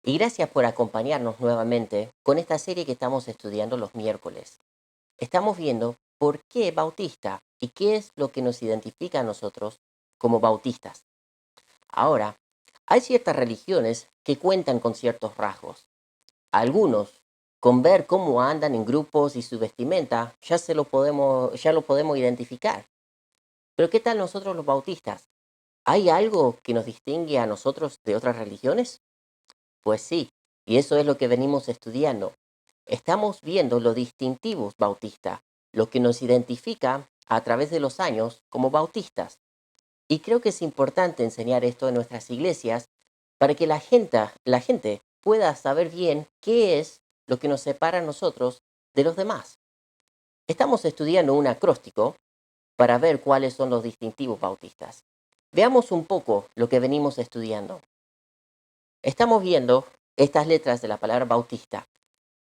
y gracias por acompañarnos nuevamente con esta serie que estamos estudiando los miércoles. Estamos viendo por qué Bautista y qué es lo que nos identifica a nosotros como bautistas. Ahora, hay ciertas religiones que cuentan con ciertos rasgos. Algunos, con ver cómo andan en grupos y su vestimenta, ya lo podemos identificar. Pero ¿qué tal nosotros los bautistas? ¿Hay algo que nos distingue a nosotros de otras religiones? Pues sí, y eso es lo que venimos estudiando. Estamos viendo los distintivos bautistas, lo que nos identifica a través de los años como bautistas. Y creo que es importante enseñar esto en nuestras iglesias para que la gente pueda saber bien qué es lo que nos separa a nosotros de los demás. Estamos estudiando un acróstico para ver cuáles son los distintivos bautistas. Veamos un poco lo que venimos estudiando. Estamos viendo estas letras de la palabra bautista.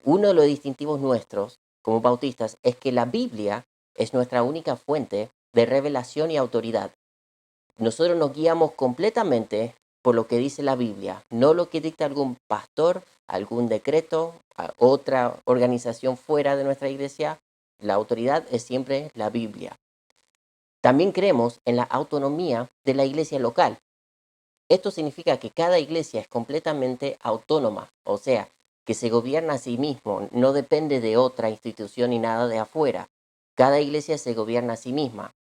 Uno de los distintivos nuestros como bautistas es que la Biblia es nuestra única fuente de revelación y autoridad. Nosotros nos guiamos completamente por lo que dice la Biblia, no lo que dicta algún pastor, algún decreto, otra organización fuera de nuestra iglesia. La autoridad es siempre la Biblia. También creemos en la autonomía de la iglesia local. Esto significa que cada iglesia es completamente autónoma, o sea, que se gobierna a sí mismo, no depende de otra institución ni nada de afuera. Cada iglesia se gobierna a sí misma.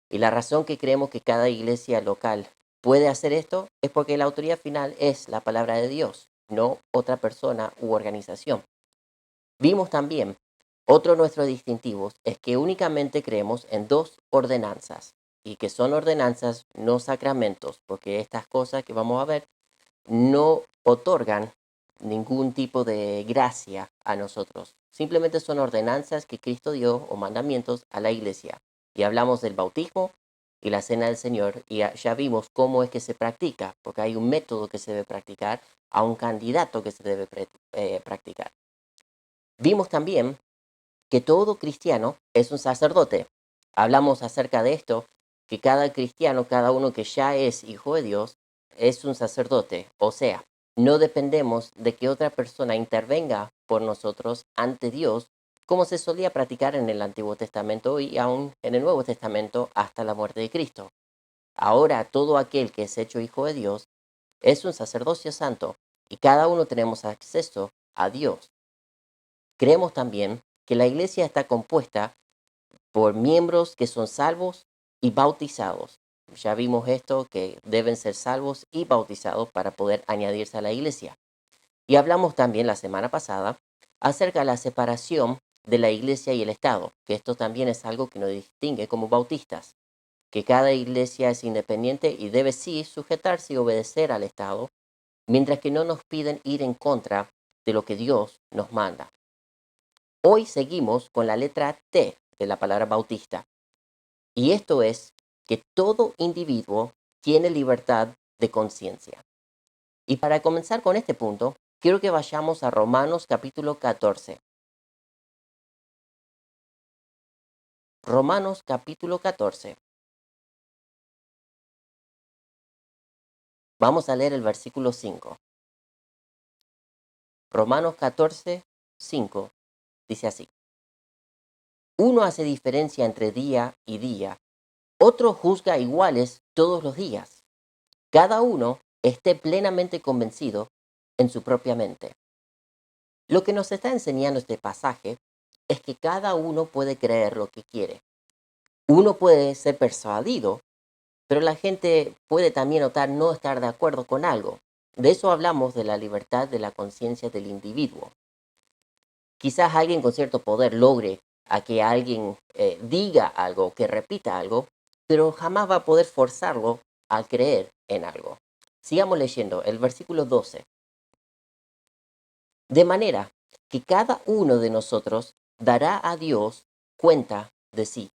Y la razón que creemos que cada iglesia local puede hacer esto es porque la autoridad final es la palabra de Dios, no otra persona u organización. Vimos también, otro de nuestros distintivos es que únicamente creemos en dos ordenanzas y que son ordenanzas, no sacramentos, porque estas cosas que vamos a ver no otorgan ningún tipo de gracia a nosotros. Simplemente son ordenanzas que Cristo dio o mandamientos a la iglesia. Y hablamos del bautismo y la cena del Señor y ya vimos cómo es que se practica, porque hay un método que se debe practicar, a un candidato que se debe practicar. Vimos también que todo cristiano es un sacerdote. Hablamos acerca de esto, que cada cristiano, cada uno que ya es hijo de Dios, es un sacerdote. O sea, no dependemos de que otra persona intervenga por nosotros ante Dios, como se solía practicar en el Antiguo Testamento y aún en el Nuevo Testamento hasta la muerte de Cristo. Ahora todo aquel que es hecho hijo de Dios es un sacerdocio santo y cada uno tenemos acceso a Dios. Creemos también que la iglesia está compuesta por miembros que son salvos y bautizados. Ya vimos esto, que deben ser salvos y bautizados para poder añadirse a la iglesia. Y hablamos también la semana pasada acerca de la separación de la iglesia y el Estado, que esto también es algo que nos distingue como bautistas, que cada iglesia es independiente y debe sí sujetarse y obedecer al Estado, mientras que no nos piden ir en contra de lo que Dios nos manda. Hoy seguimos con la letra T de la palabra bautista. Y esto es que todo individuo tiene libertad de conciencia. Y para comenzar con este punto, quiero que vayamos a Romanos capítulo 14. Romanos capítulo 14. Vamos a leer el versículo 5. Romanos 14, 5 dice así. Uno hace diferencia entre día y día, otro juzga iguales todos los días. Cada uno esté plenamente convencido en su propia mente. Lo que nos está enseñando este pasaje es que cada uno puede creer lo que quiere. Uno puede ser persuadido, pero la gente puede también notar no estar de acuerdo con algo. De eso hablamos de la libertad de la conciencia del individuo. Quizás alguien con cierto poder logre a que alguien diga algo, que repita algo, pero jamás va a poder forzarlo a creer en algo. Sigamos leyendo el versículo 12. De manera que cada uno de nosotros dará a Dios cuenta de sí,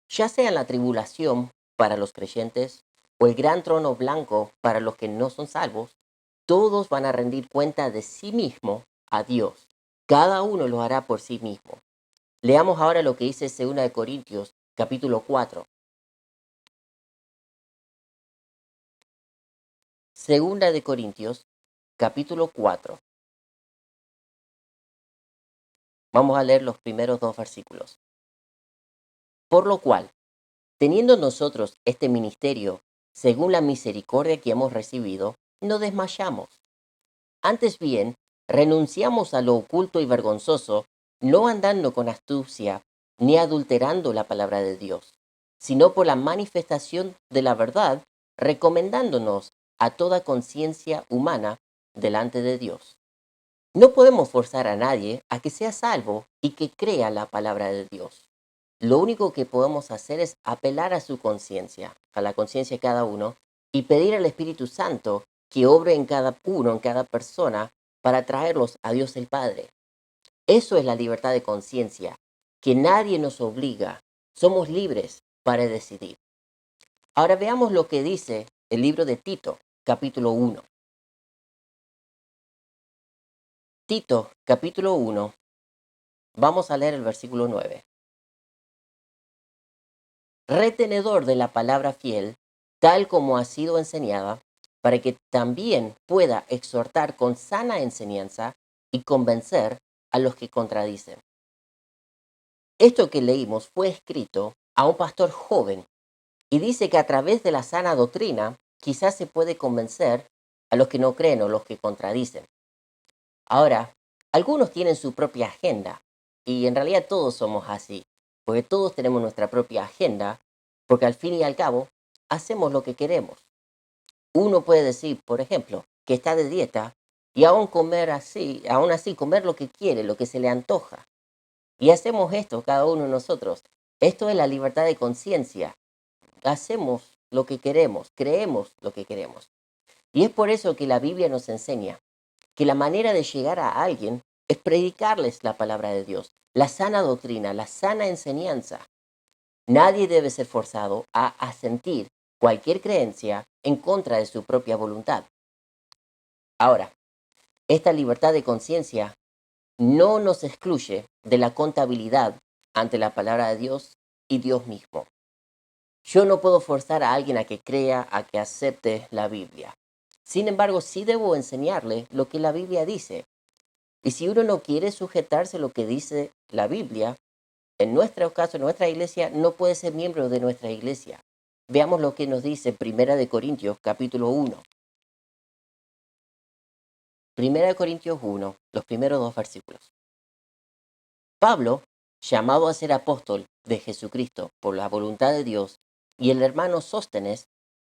ya sea en la tribulación para los creyentes o el gran trono blanco para los que no son salvos. Todos van a rendir cuenta de sí mismo a Dios. Cada uno lo hará por sí mismo. Leamos ahora lo que dice 2 de Corintios, capítulo 4. Segunda de Corintios, capítulo 4. Vamos a leer los primeros 2 versículos. Por lo cual, teniendo nosotros este ministerio, según la misericordia que hemos recibido, no desmayamos. Antes bien, renunciamos a lo oculto y vergonzoso, no andando con astucia, ni adulterando la palabra de Dios, sino por la manifestación de la verdad, recomendándonos a toda conciencia humana delante de Dios. No podemos forzar a nadie a que sea salvo y que crea la palabra de Dios. Lo único que podemos hacer es apelar a su conciencia, a la conciencia de cada uno, y pedir al Espíritu Santo que obre en cada uno, en cada persona, para traerlos a Dios el Padre. Eso es la libertad de conciencia, que nadie nos obliga. Somos libres para decidir. Ahora veamos lo que dice el libro de Tito, capítulo 1. Tito, capítulo 1. Vamos a leer el versículo 9. Retenedor de la palabra fiel, tal como ha sido enseñada, para que también pueda exhortar con sana enseñanza y convencer a los que contradicen. Esto que leímos fue escrito a un pastor joven y dice que a través de la sana doctrina quizás se puede convencer a los que no creen o los que contradicen. Ahora, algunos tienen su propia agenda y en realidad todos somos así, porque todos tenemos nuestra propia agenda, porque al fin y al cabo hacemos lo que queremos. Uno puede decir, por ejemplo, que está de dieta y aún así comer lo que quiere, lo que se le antoja. Y hacemos esto cada uno de nosotros. Esto es la libertad de conciencia. Hacemos lo que queremos, creemos lo que queremos. Y es por eso que la Biblia nos enseña que la manera de llegar a alguien es predicarles la palabra de Dios, la sana doctrina, la sana enseñanza. Nadie debe ser forzado a asentir cualquier creencia en contra de su propia voluntad. Ahora, esta libertad de conciencia no nos excluye de la contabilidad ante la palabra de Dios y Dios mismo. Yo no puedo forzar a alguien a que crea, a que acepte la Biblia. Sin embargo, sí debo enseñarle lo que la Biblia dice. Y si uno no quiere sujetarse a lo que dice la Biblia, en nuestro caso, en nuestra iglesia, no puede ser miembro de nuestra iglesia. Veamos lo que nos dice Primera de Corintios, capítulo 1. Primera de Corintios 1, los primeros 2 versículos. Pablo, llamado a ser apóstol de Jesucristo por la voluntad de Dios, y el hermano Sóstenes,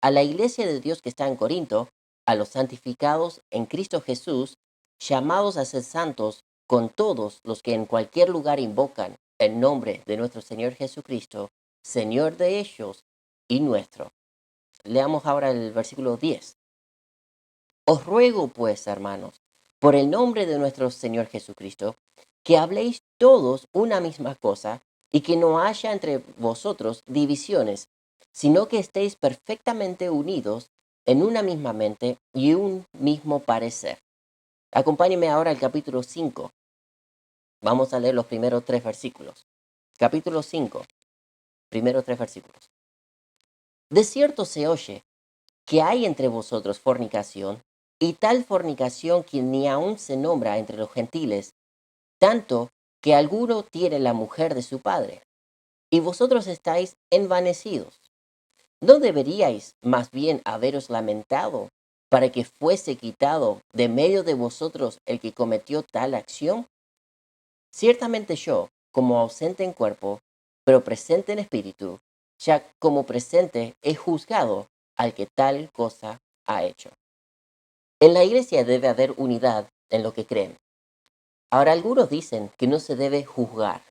a la iglesia de Dios que está en Corinto, a los santificados en Cristo Jesús, llamados a ser santos con todos los que en cualquier lugar invocan el nombre de nuestro Señor Jesucristo, Señor de ellos y nuestro. Leamos ahora el versículo 10. Os ruego, pues, hermanos, por el nombre de nuestro Señor Jesucristo, que habléis todos una misma cosa y que no haya entre vosotros divisiones, sino que estéis perfectamente unidos en una misma mente y un mismo parecer. Acompáñenme ahora al capítulo 5. Vamos a leer los primeros 3 versículos. Capítulo 5, primeros 3 versículos. De cierto se oye que hay entre vosotros fornicación, y tal fornicación que ni aun se nombra entre los gentiles, tanto que alguno tiene la mujer de su padre, y vosotros estáis envanecidos. ¿No deberíais más bien haberos lamentado para que fuese quitado de medio de vosotros el que cometió tal acción? Ciertamente yo, como ausente en cuerpo, pero presente en espíritu, ya como presente he juzgado al que tal cosa ha hecho. En la iglesia debe haber unidad en lo que creen. Ahora algunos dicen que no se debe juzgar,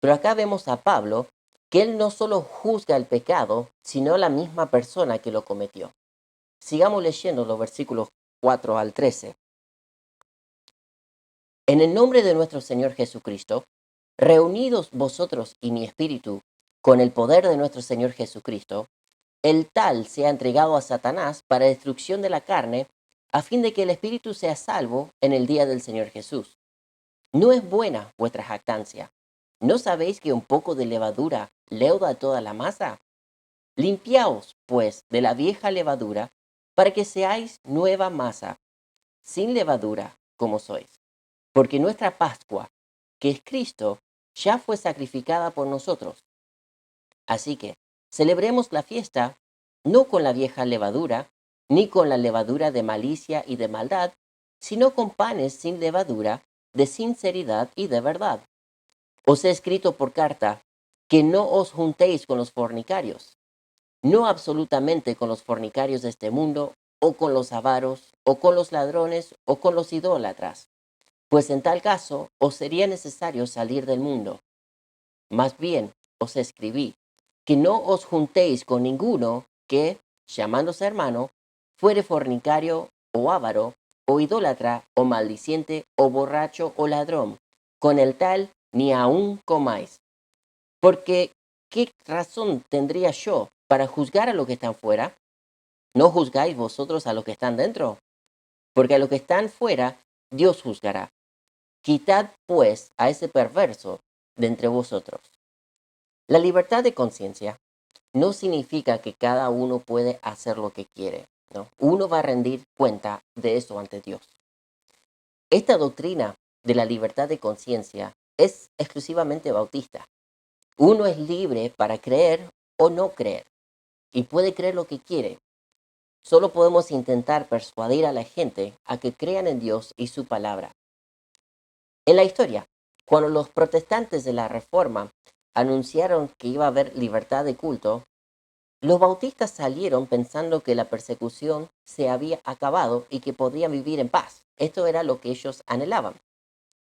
pero acá vemos a Pablo que él no solo juzga el pecado, sino la misma persona que lo cometió. Sigamos leyendo los versículos 4 al 13. En el nombre de nuestro Señor Jesucristo, reunidos vosotros y mi espíritu con el poder de nuestro Señor Jesucristo, el tal sea entregado a Satanás para destrucción de la carne, a fin de que el espíritu sea salvo en el día del Señor Jesús. No es buena vuestra jactancia. ¿No sabéis que un poco de levadura leuda toda la masa? Limpiaos, pues, de la vieja levadura para que seáis nueva masa, sin levadura, como sois. Porque nuestra Pascua, que es Cristo, ya fue sacrificada por nosotros. Así que celebremos la fiesta no con la vieja levadura, ni con la levadura de malicia y de maldad, sino con panes sin levadura, de sinceridad y de verdad. Os he escrito por carta que no os juntéis con los fornicarios, no absolutamente con los fornicarios de este mundo, o con los avaros, o con los ladrones, o con los idólatras, pues en tal caso os sería necesario salir del mundo. Más bien os escribí que no os juntéis con ninguno que, llamándose hermano, fuere fornicario o avaro, o idólatra, o maldiciente, o borracho, o ladrón. Con el tal ni aun comáis. Porque, ¿qué razón tendría yo para juzgar a los que están fuera? ¿No juzgáis vosotros a los que están dentro? Porque a los que están fuera, Dios juzgará. Quitad, pues, a ese perverso de entre vosotros. La libertad de conciencia no significa que cada uno puede hacer lo que quiere, ¿no? Uno va a rendir cuenta de eso ante Dios. Esta doctrina de la libertad de conciencia es exclusivamente bautista. Uno es libre para creer o no creer y puede creer lo que quiere. Solo podemos intentar persuadir a la gente a que crean en Dios y su palabra. En la historia, cuando los protestantes de la Reforma anunciaron que iba a haber libertad de culto, los bautistas salieron pensando que la persecución se había acabado y que podían vivir en paz. Esto era lo que ellos anhelaban.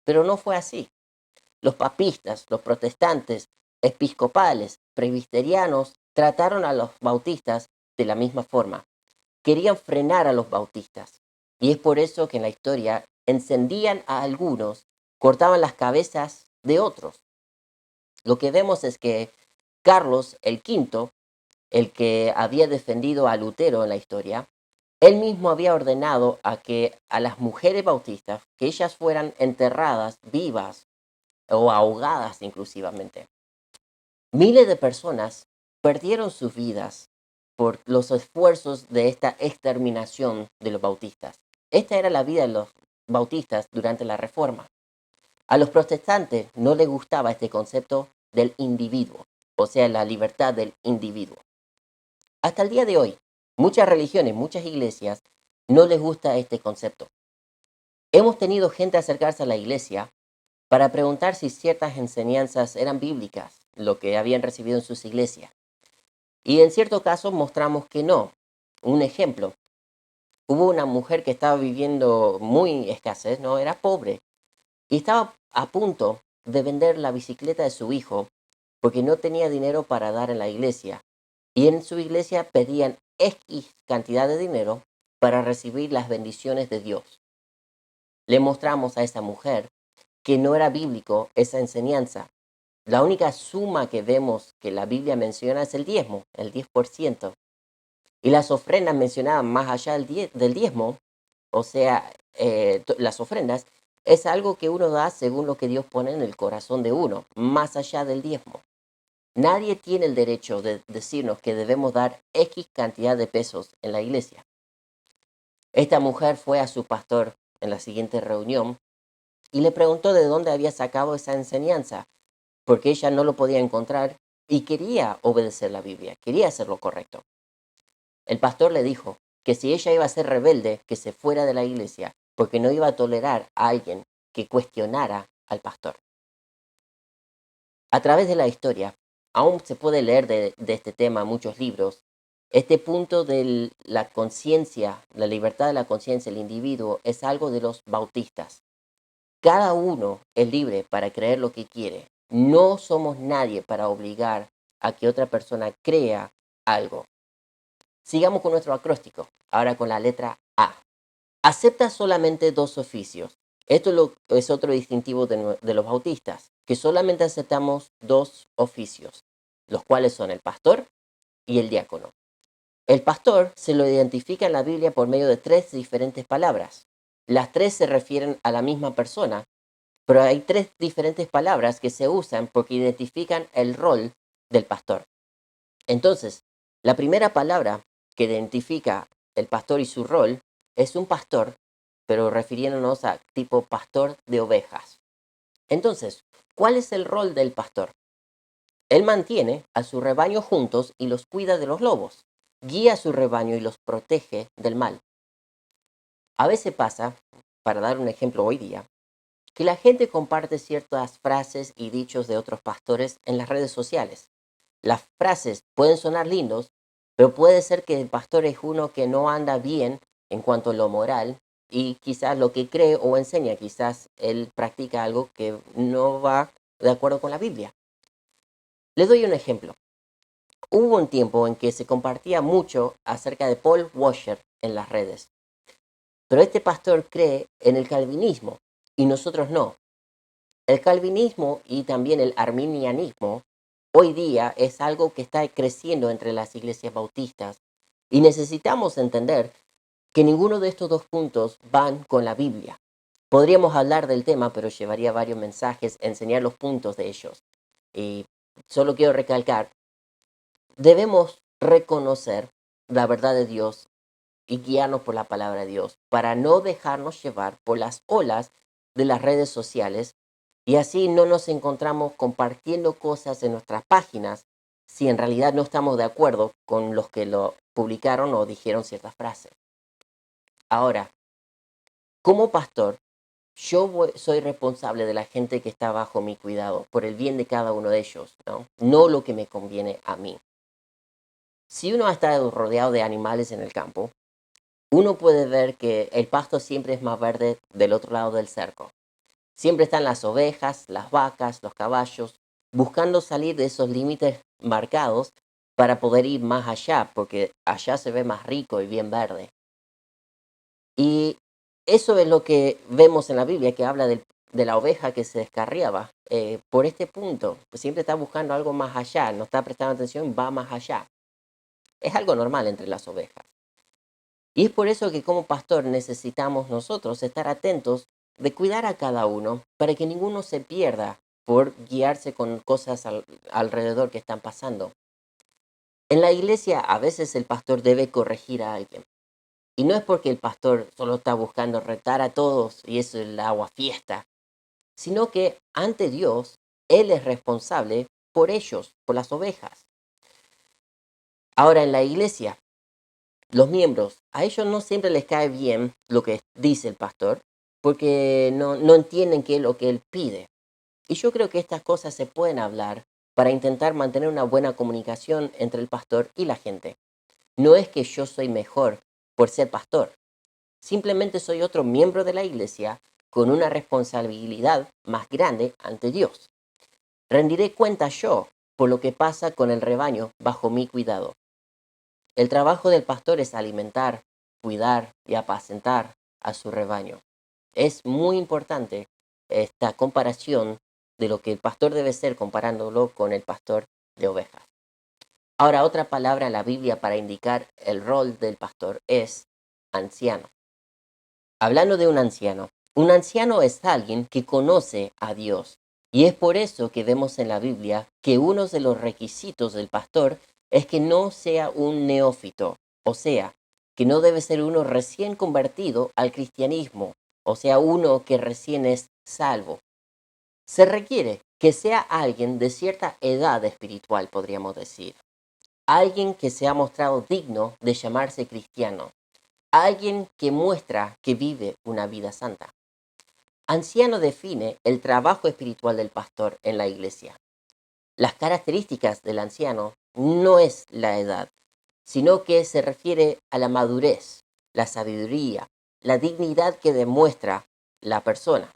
Pero no fue así. Los papistas, los protestantes, episcopales, presbiterianos trataron a los bautistas de la misma forma. Querían frenar a los bautistas. Y es por eso que en la historia encendían a algunos, cortaban las cabezas de otros. Lo que vemos es que Carlos el V, el que había defendido a Lutero en la historia, él mismo había ordenado a que a las mujeres bautistas, que ellas fueran enterradas vivas o ahogadas inclusivamente. Miles de personas perdieron sus vidas por los esfuerzos de esta exterminación de los bautistas. Esta era la vida de los bautistas durante la Reforma. A los protestantes no les gustaba este concepto del individuo, o sea, la libertad del individuo. Hasta el día de hoy, muchas religiones, muchas iglesias, no les gusta este concepto. Hemos tenido gente acercarse a la iglesia para preguntar si ciertas enseñanzas eran bíblicas, lo que habían recibido en sus iglesias. Y en ciertos casos mostramos que no. Un ejemplo, hubo una mujer que estaba viviendo muy escasez, ¿no? Era pobre y estaba a punto de vender la bicicleta de su hijo porque no tenía dinero para dar en la iglesia. Y en su iglesia pedían X cantidad de dinero para recibir las bendiciones de Dios. Le mostramos a esa mujer que no era bíblico esa enseñanza. La única suma que vemos que la Biblia menciona es el diezmo, el 10%. Y las ofrendas mencionadas más allá del diezmo, o sea, las ofrendas, es algo que uno da según lo que Dios pone en el corazón de uno, más allá del diezmo. Nadie tiene el derecho de decirnos que debemos dar X cantidad de pesos en la iglesia. Esta mujer fue a su pastor en la siguiente reunión y le preguntó de dónde había sacado esa enseñanza, porque ella no lo podía encontrar y quería obedecer la Biblia, quería hacer lo correcto. El pastor le dijo que si ella iba a ser rebelde, que se fuera de la iglesia, porque no iba a tolerar a alguien que cuestionara al pastor. A través de la historia, aún se puede leer de este tema muchos libros. Este punto de la conciencia, la libertad de la conciencia del individuo, es algo de los bautistas. Cada uno es libre para creer lo que quiere. No somos nadie para obligar a que otra persona crea algo. Sigamos con nuestro acróstico, ahora con la letra A. Acepta solamente dos oficios. Esto es otro distintivo de los bautistas, que solamente aceptamos dos oficios, los cuales son el pastor y el diácono. El pastor se lo identifica en la Biblia por medio de tres diferentes palabras. Las tres se refieren a la misma persona, pero hay tres diferentes palabras que se usan porque identifican el rol del pastor. Entonces, la primera palabra que identifica el pastor y su rol es un pastor, pero refiriéndonos a tipo pastor de ovejas. Entonces, ¿cuál es el rol del pastor? Él mantiene a su rebaño juntos y los cuida de los lobos, guía a su rebaño y los protege del mal. A veces pasa, para dar un ejemplo hoy día, que la gente comparte ciertas frases y dichos de otros pastores en las redes sociales. Las frases pueden sonar lindos, pero puede ser que el pastor es uno que no anda bien en cuanto a lo moral y quizás lo que cree o enseña, quizás él practica algo que no va de acuerdo con la Biblia. Les doy un ejemplo. Hubo un tiempo en que se compartía mucho acerca de Paul Washer en las redes, pero este pastor cree en el calvinismo y nosotros no. El calvinismo y también el arminianismo hoy día es algo que está creciendo entre las iglesias bautistas y necesitamos entender que ninguno de estos dos puntos van con la Biblia. Podríamos hablar del tema, pero llevaría varios mensajes, enseñar los puntos de ellos. Y solo quiero recalcar, debemos reconocer la verdad de Dios y guiarnos por la palabra de Dios para no dejarnos llevar por las olas de las redes sociales y así no nos encontramos compartiendo cosas en nuestras páginas si en realidad no estamos de acuerdo con los que lo publicaron o dijeron ciertas frases. Ahora, como pastor, soy responsable de la gente que está bajo mi cuidado por el bien de cada uno de ellos, no lo que me conviene a mí. Si uno ha estado rodeado de animales en el campo, uno puede ver que el pasto siempre es más verde del otro lado del cerco. Siempre están las ovejas, las vacas, los caballos, buscando salir de esos límites marcados para poder ir más allá, porque allá se ve más rico y bien verde. Y eso es lo que vemos en la Biblia, que habla de la oveja que se descarriaba. Por este punto, pues siempre está buscando algo más allá, no está prestando atención, va más allá. Es algo normal entre las ovejas. Y es por eso que como pastor necesitamos nosotros estar atentos de cuidar a cada uno para que ninguno se pierda por guiarse con cosas alrededor que están pasando. En la iglesia a veces el pastor debe corregir a alguien. Y no es porque el pastor solo está buscando retar a todos y eso es el agua fiesta, sino que ante Dios, Él es responsable por ellos, por las ovejas. Ahora en la iglesia, los miembros, a ellos no siempre les cae bien lo que dice el pastor, porque no entienden qué es lo que él pide. Y yo creo que estas cosas se pueden hablar para intentar mantener una buena comunicación entre el pastor y la gente. No es que yo soy mejor por ser pastor, simplemente soy otro miembro de la iglesia con una responsabilidad más grande ante Dios. Rendiré cuenta yo por lo que pasa con el rebaño bajo mi cuidado. El trabajo del pastor es alimentar, cuidar y apacentar a su rebaño. Es muy importante esta comparación de lo que el pastor debe ser comparándolo con el pastor de ovejas. Ahora, otra palabra en la Biblia para indicar el rol del pastor es anciano. Hablando de un anciano es alguien que conoce a Dios. Y es por eso que vemos en la Biblia que uno de los requisitos del pastor es que no sea un neófito, o sea, que no debe ser uno recién convertido al cristianismo, o sea, uno que recién es salvo. Se requiere que sea alguien de cierta edad espiritual, podríamos decir. Alguien que se ha mostrado digno de llamarse cristiano. Alguien que muestra que vive una vida santa. Anciano define el trabajo espiritual del pastor en la iglesia. Las características del anciano no es la edad, sino que se refiere a la madurez, la sabiduría, la dignidad que demuestra la persona.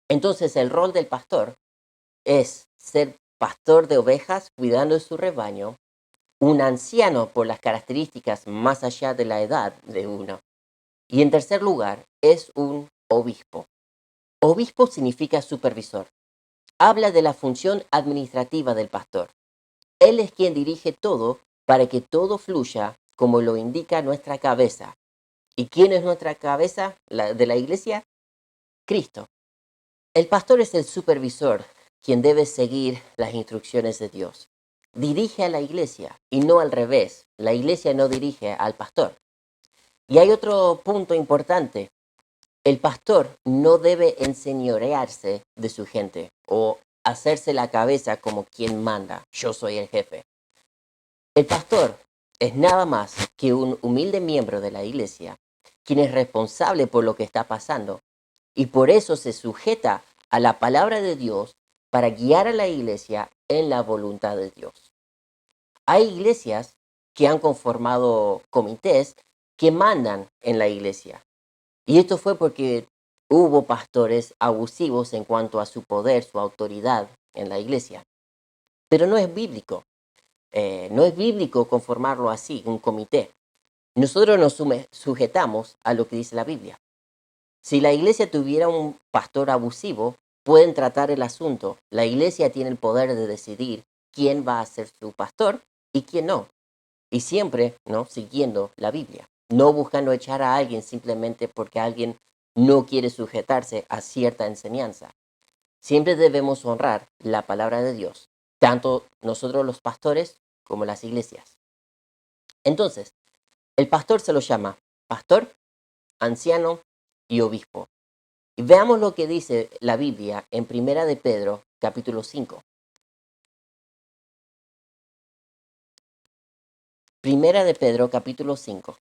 Entonces el rol del pastor es ser pastor de ovejas cuidando de su rebaño, un anciano por las características más allá de la edad de uno. Y en tercer lugar, es un obispo. Obispo significa supervisor. Habla de la función administrativa del pastor. Él es quien dirige todo para que todo fluya como lo indica nuestra cabeza. ¿Y quién es nuestra cabeza de la iglesia? Cristo. El pastor es el supervisor, quien debe seguir las instrucciones de Dios. Dirige a la iglesia y no al revés. La iglesia no dirige al pastor. Y hay otro punto importante. El pastor no debe enseñorearse de su gente o hacerse la cabeza como quien manda. Yo soy el jefe. El pastor es nada más que un humilde miembro de la iglesia, quien es responsable por lo que está pasando y por eso se sujeta a la palabra de Dios para guiar a la iglesia en la voluntad de Dios. Hay iglesias que han conformado comités que mandan en la iglesia. Y esto fue porque hubo pastores abusivos en cuanto a su poder, su autoridad en la iglesia. Pero no es bíblico. No es bíblico conformarlo así, un comité. Nosotros nos sujetamos a lo que dice la Biblia. Si la iglesia tuviera un pastor abusivo, pueden tratar el asunto. La iglesia tiene el poder de decidir quién va a ser su pastor y quién no. Y siempre, ¿no? Siguiendo la Biblia. No buscando echar a alguien simplemente porque alguien no quiere sujetarse a cierta enseñanza. Siempre debemos honrar la palabra de Dios, tanto nosotros los pastores como las iglesias. Entonces, el pastor se lo llama pastor, anciano y obispo. Y veamos lo que dice la Biblia en Primera de Pedro, capítulo 5. Primera de Pedro, capítulo 5.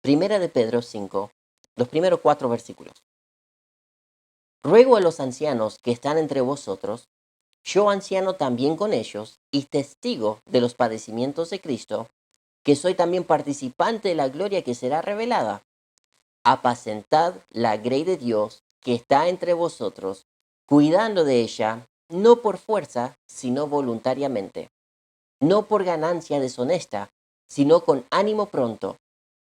Primera de Pedro 5, los primeros 4 versículos. Ruego a los ancianos que están entre vosotros, yo anciano también con ellos y testigo de los padecimientos de Cristo, que soy también participante de la gloria que será revelada. Apacentad la grey de Dios que está entre vosotros, cuidando de ella, no por fuerza, sino voluntariamente, no por ganancia deshonesta, sino con ánimo pronto,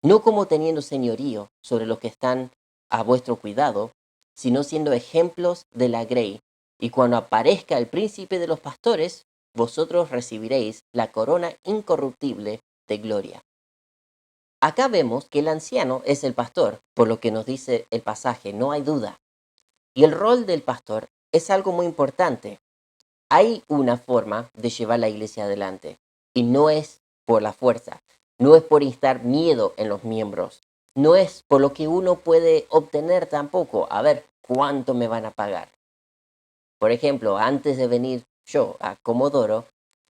no como teniendo señorío sobre los que están a vuestro cuidado, sino siendo ejemplos de la grey. Y cuando aparezca el príncipe de los pastores, vosotros recibiréis la corona incorruptible de gloria. Acá vemos que el anciano es el pastor, por lo que nos dice el pasaje, no hay duda. Y el rol del pastor es algo muy importante. Hay una forma de llevar la iglesia adelante, y no es por la fuerza, no es por instar miedo en los miembros, no es por lo que uno puede obtener tampoco, a ver cuánto me van a pagar. Por ejemplo, antes de venir yo a Comodoro,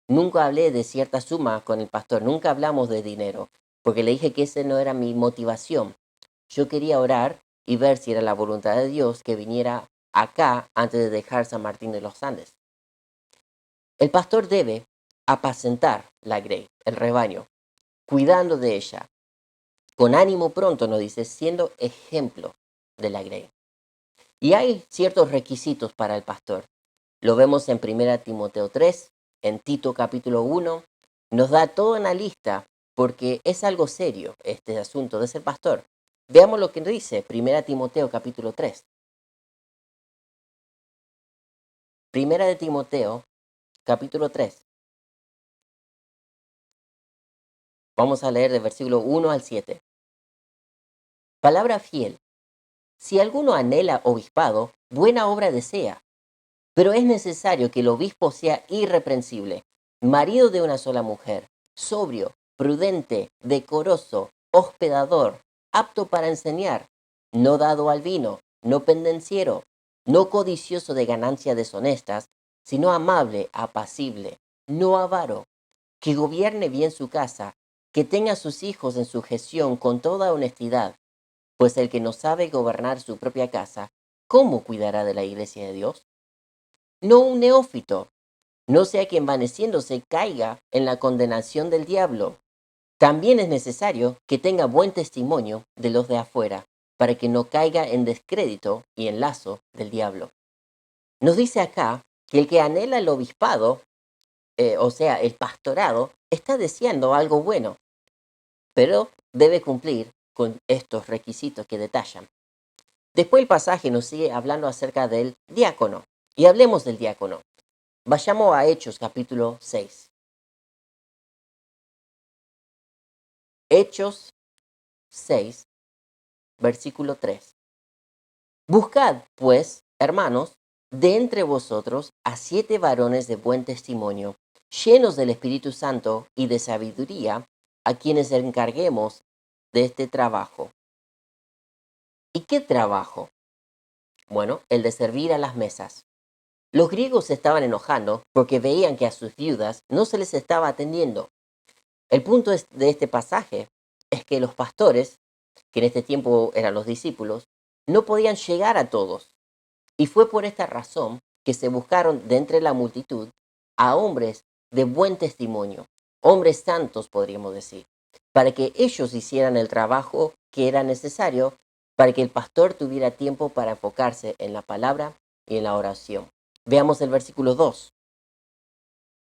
nunca hablé de cierta suma con el pastor, nunca hablamos de dinero, porque le dije que esa no era mi motivación. Yo quería orar y ver si era la voluntad de Dios que viniera acá antes de dejar San Martín de los Andes. El pastor debe apacentar la grey, el rebaño, cuidando de ella, con ánimo pronto, nos dice, siendo ejemplo de la grey. Y hay ciertos requisitos para el pastor. Lo vemos en 1 Timoteo 3, en Tito capítulo 1, nos da toda una lista porque es algo serio este asunto de ser pastor. Veamos lo que dice 1 Timoteo capítulo 3. 1 Timoteo capítulo 3. Vamos a leer del versículo 1 al 7. Palabra fiel. Si alguno anhela obispado, buena obra desea. Pero es necesario que el obispo sea irreprensible, marido de una sola mujer, sobrio, prudente, decoroso, hospedador, apto para enseñar, no dado al vino, no pendenciero, no codicioso de ganancias deshonestas, sino amable, apacible, no avaro, que gobierne bien su casa, que tenga a sus hijos en sujeción con toda honestidad, pues el que no sabe gobernar su propia casa, ¿cómo cuidará de la iglesia de Dios? No un neófito, no sea que envaneciéndose caiga en la condenación del diablo. También es necesario que tenga buen testimonio de los de afuera, para que no caiga en descrédito y en lazo del diablo. Nos dice acá que el que anhela el obispado, o sea, el pastorado, está deseando algo bueno, pero debe cumplir con estos requisitos que detallan. Después el pasaje nos sigue hablando acerca del diácono, y hablemos del diácono. Vayamos a Hechos capítulo 6. Hechos 6, versículo 3. Buscad, pues, hermanos, de entre vosotros a 7 varones de buen testimonio, llenos del Espíritu Santo y de sabiduría, a quienes encarguemos de este trabajo. ¿Y qué trabajo? Bueno, el de servir a las mesas. Los griegos se estaban enojando porque veían que a sus viudas no se les estaba atendiendo. El punto de este pasaje es que los pastores, que en este tiempo eran los discípulos, no podían llegar a todos. Y fue por esta razón que se buscaron de entre la multitud a hombres de buen testimonio, hombres santos podríamos decir, para que ellos hicieran el trabajo que era necesario para que el pastor tuviera tiempo para enfocarse en la palabra y en la oración. Veamos el versículo 2.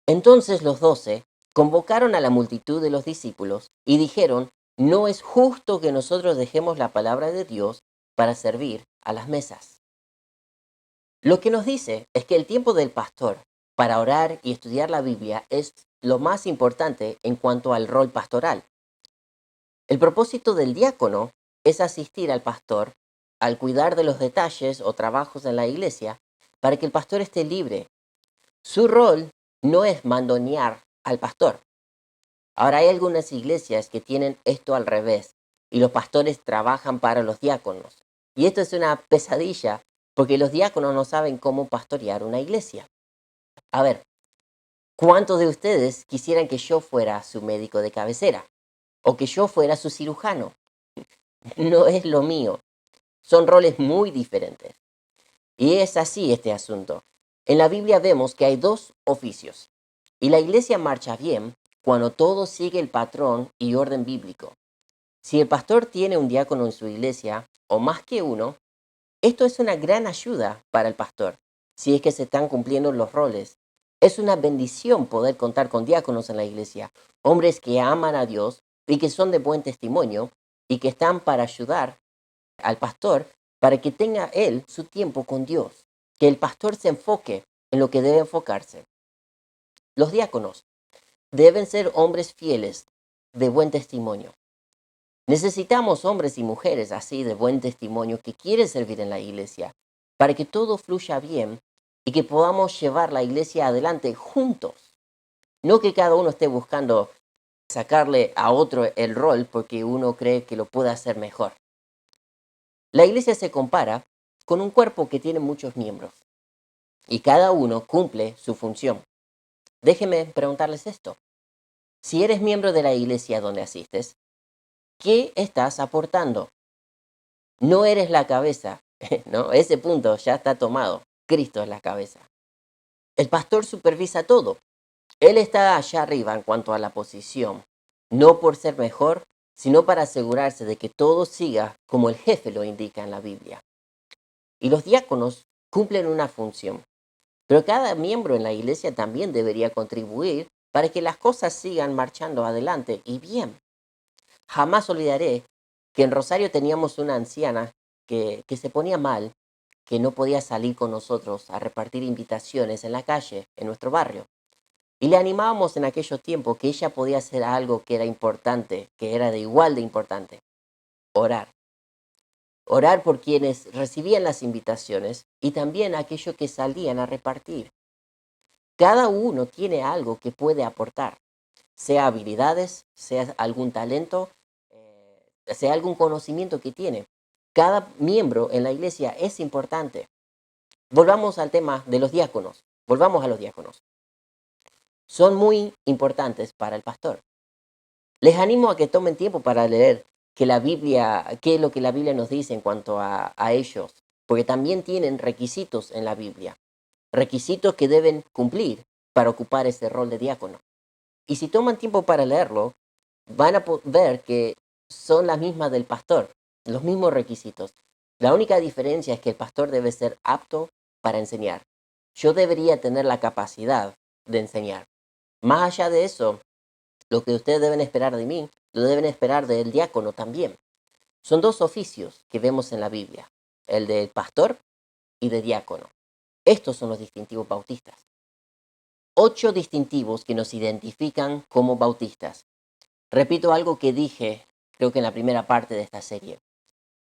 Entonces los 12 convocaron a la multitud de los discípulos y dijeron, no es justo que nosotros dejemos la palabra de Dios para servir a las mesas. Lo que nos dice es que el tiempo del pastor para orar y estudiar la Biblia es lo más importante en cuanto al rol pastoral. El propósito del diácono es asistir al pastor al cuidar de los detalles o trabajos en la iglesia para que el pastor esté libre. Su rol no es mandonear al pastor. Ahora hay algunas iglesias que tienen esto al revés y los pastores trabajan para los diáconos. Y esto es una pesadilla porque los diáconos no saben cómo pastorear una iglesia. A ver, ¿cuántos de ustedes quisieran que yo fuera su médico de cabecera? O que yo fuera su cirujano. No es lo mío. Son roles muy diferentes. Y es así este asunto. En la Biblia vemos que hay dos oficios. Y la iglesia marcha bien cuando todo sigue el patrón y orden bíblico. Si el pastor tiene un diácono en su iglesia, o más que uno, esto es una gran ayuda para el pastor, si es que se están cumpliendo los roles. Es una bendición poder contar con diáconos en la iglesia, hombres que aman a Dios y que son de buen testimonio y que están para ayudar al pastor para que tenga él su tiempo con Dios, que el pastor se enfoque en lo que debe enfocarse. Los diáconos deben ser hombres fieles, de buen testimonio. Necesitamos hombres y mujeres así de buen testimonio que quieren servir en la iglesia para que todo fluya bien y que podamos llevar la iglesia adelante juntos. No que cada uno esté buscando sacarle a otro el rol porque uno cree que lo puede hacer mejor. La iglesia se compara con un cuerpo que tiene muchos miembros y cada uno cumple su función. Déjenme preguntarles esto. Si eres miembro de la iglesia donde asistes, ¿qué estás aportando? No eres la cabeza, ¿no? Ese punto ya está tomado. Cristo es la cabeza. El pastor supervisa todo. Él está allá arriba en cuanto a la posición, no por ser mejor, sino para asegurarse de que todo siga como el jefe lo indica en la Biblia. Y los diáconos cumplen una función, pero cada miembro en la iglesia también debería contribuir para que las cosas sigan marchando adelante y bien. Jamás olvidaré que en Rosario teníamos una anciana que se ponía mal, que no podía salir con nosotros a repartir invitaciones en la calle, en nuestro barrio. Y le animábamos en aquellos tiempos que ella podía hacer algo que era importante, que era de igual de importante, orar. Orar por quienes recibían las invitaciones y también aquellos que salían a repartir. Cada uno tiene algo que puede aportar, sea habilidades, sea algún talento, sea algún conocimiento que tiene. Cada miembro en la iglesia es importante. Volvamos al tema de los diáconos. Volvamos a los diáconos. Son muy importantes para el pastor. Les animo a que tomen tiempo para leer que la Biblia, qué es lo que la Biblia nos dice en cuanto a ellos, porque también tienen requisitos en la Biblia, requisitos que deben cumplir para ocupar ese rol de diácono. Y si toman tiempo para leerlo, van a ver que son las mismas del pastor, los mismos requisitos. La única diferencia es que el pastor debe ser apto para enseñar. Yo debería tener la capacidad de enseñar. Más allá de eso, lo que ustedes deben esperar de mí, lo deben esperar del diácono también. Son dos oficios que vemos en la Biblia, el del pastor y de diácono. Estos son los distintivos bautistas. 8 distintivos que nos identifican como bautistas. Repito algo que dije, creo que en la primera parte de esta serie.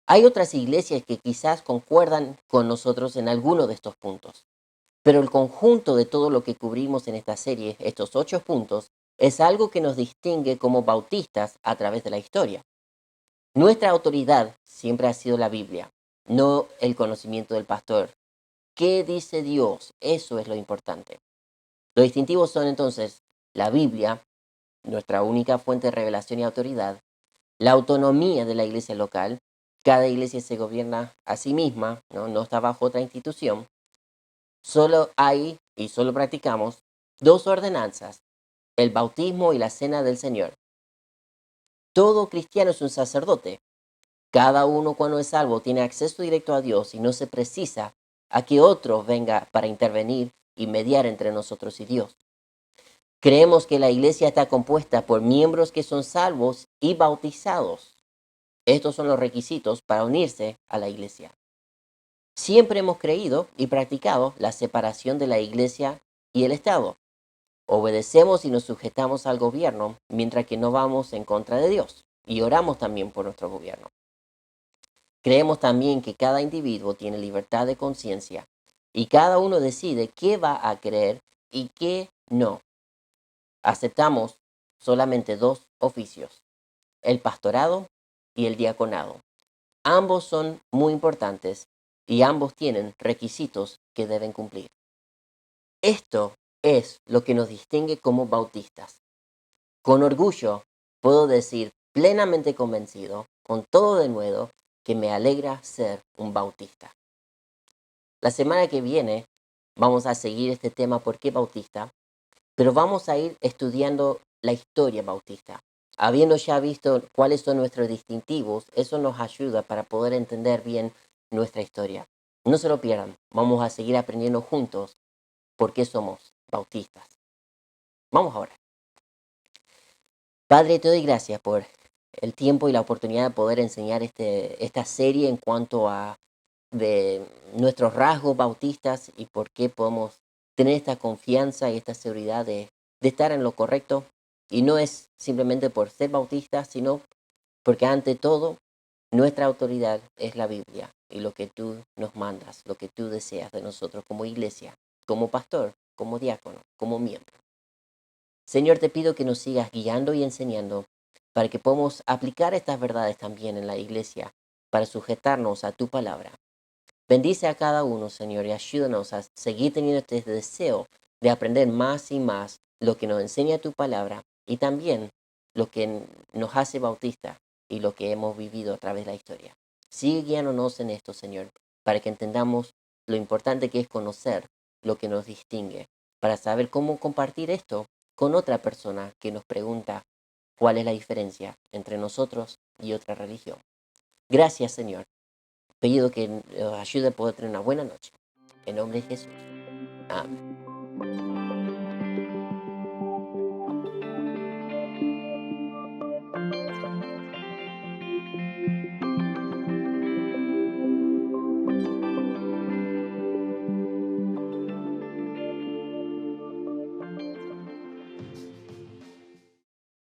Hay otras iglesias que quizás concuerdan con nosotros en alguno de estos puntos, pero el conjunto de todo lo que cubrimos en esta serie, estos 8 puntos, Es algo que nos distingue como bautistas a través de la historia. Nuestra autoridad siempre ha sido la Biblia, no el conocimiento del pastor. ¿Qué dice Dios? Eso es lo importante. Los distintivos son entonces la Biblia, nuestra única fuente de revelación y autoridad, la autonomía de la iglesia local. Cada iglesia se gobierna a sí misma, no está bajo otra institución. Solo hay y solo practicamos dos ordenanzas, el bautismo y la cena del Señor. Todo cristiano es un sacerdote. Cada uno cuando es salvo tiene acceso directo a Dios y no se precisa a que otro venga para intervenir y mediar entre nosotros y Dios. Creemos que la iglesia está compuesta por miembros que son salvos y bautizados. Estos son los requisitos para unirse a la iglesia. Siempre hemos creído y practicado la separación de la iglesia y el Estado. Obedecemos y nos sujetamos al gobierno mientras que no vamos en contra de Dios y oramos también por nuestro gobierno. Creemos también que cada individuo tiene libertad de conciencia y cada uno decide qué va a creer y qué no. Aceptamos solamente dos oficios, el pastorado y el diaconado. Ambos son muy importantes y ambos tienen requisitos que deben cumplir. Esto es lo que nos distingue como bautistas. Con orgullo puedo decir plenamente convencido, con todo de nuevo, que me alegra ser un bautista. La semana que viene vamos a seguir este tema ¿por qué bautista? Pero vamos a ir estudiando la historia bautista. Habiendo ya visto cuáles son nuestros distintivos, eso nos ayuda para poder entender bien nuestra historia. No se lo pierdan, vamos a seguir aprendiendo juntos por qué somos bautistas. Vamos ahora. Padre, te doy gracias por el tiempo y la oportunidad de poder enseñar esta serie en cuanto a de nuestros rasgos bautistas y por qué podemos tener esta confianza y esta seguridad de estar en lo correcto. Y no es simplemente por ser bautistas, sino porque ante todo nuestra autoridad es la Biblia y lo que tú nos mandas, lo que tú deseas de nosotros como iglesia, como pastor, como diácono, como miembro. Señor, te pido que nos sigas guiando y enseñando para que podamos aplicar estas verdades también en la iglesia, para sujetarnos a tu palabra. Bendice a cada uno, Señor, y ayúdanos a seguir teniendo este deseo de aprender más y más lo que nos enseña tu palabra y también lo que nos hace bautista y lo que hemos vivido a través de la historia. Sigue guiándonos en esto, Señor, para que entendamos lo importante que es conocer lo que nos distingue, para saber cómo compartir esto con otra persona que nos pregunta cuál es la diferencia entre nosotros y otra religión. Gracias, Señor. Pido que nos ayude a poder tener una buena noche. En nombre de Jesús. Amén.